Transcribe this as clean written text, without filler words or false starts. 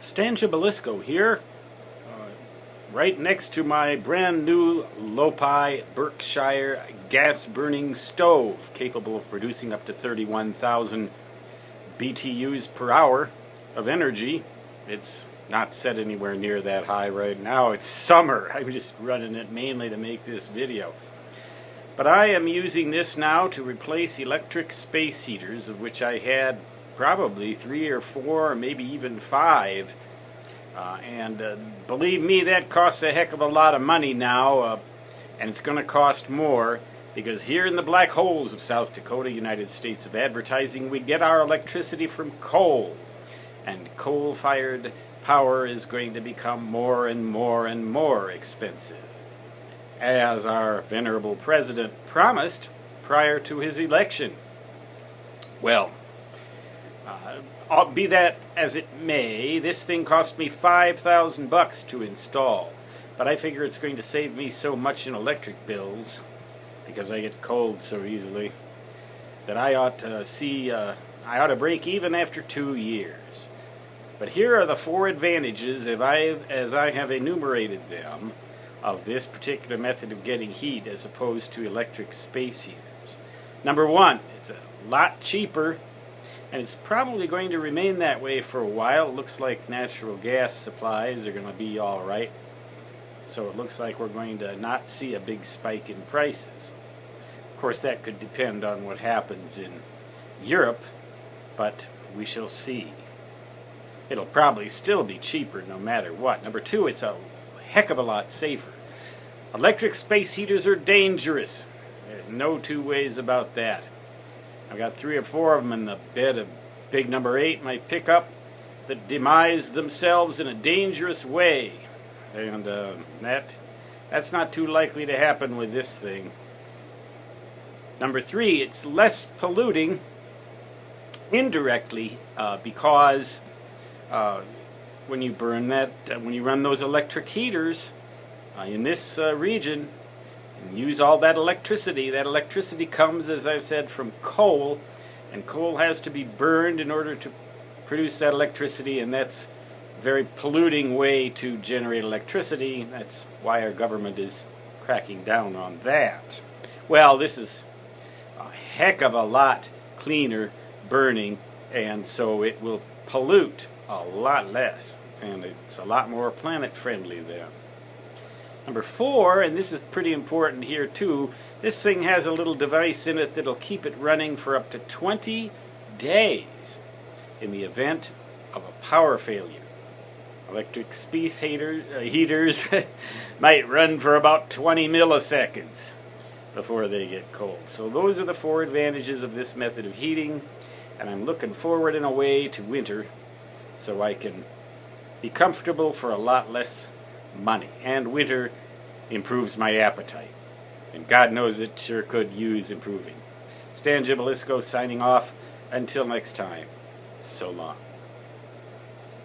Stan Jabalisco here, right next to my brand new Lopi Berkshire gas burning stove, capable of producing up to 31,000 BTUs per hour of energy. It's not set anywhere near that high right now. It's summer. I'm just running it mainly to make this video. But I am using this now to replace electric space heaters, of which I had probably 3 or 4 or maybe even 5. And believe me, that costs a heck of a lot of money now, and it's going to cost more, because here in the black holes of South Dakota, United States of advertising, we get our electricity from coal. And coal-fired power is going to become more and more and more expensive, as our venerable president promised prior to his election. Well, be that as it may, this thing cost me $5,000 to install, but I figure it's going to save me so much in electric bills, because I get cold so easily, that I ought to break even after 2 years. But here are the 4 advantages, as I have enumerated them, of this particular method of getting heat as opposed to electric space heaters. Number 1, it's a lot cheaper, and it's probably going to remain that way for a while. It looks like natural gas supplies are going to be all right, so it looks like we're going to not see a big spike in prices. Of course, that could depend on what happens in Europe, but we shall see. It'll probably still be cheaper no matter what. Number 2, it's a heck of a lot safer. Electric space heaters are dangerous. There's no two ways about that. I've got 3 or 4 of them in the bed of big number 8, my pickup, that demise themselves in a dangerous way. And that's not too likely to happen with this thing. Number 3, it's less polluting indirectly because when you run those electric heaters in this region and use all that electricity comes, as I've said, from coal, and coal has to be burned in order to produce that electricity, and that's a very polluting way to generate electricity. That's why our government is cracking down on that. Well, this is a heck of a lot cleaner burning, and so it will pollute a lot less, and it's a lot more planet friendly then. Number 4, and this is pretty important here too, this thing has a little device in it that'll keep it running for up to 20 days in the event of a power failure. Electric space heaters might run for about 20 milliseconds before they get cold. So those are the 4 advantages of this method of heating, and I'm looking forward in a way to winter so I can be comfortable for a lot less money. And winter improves my appetite, and God knows it sure could use improving. Stan Jabalisco signing off. Until next time, so long.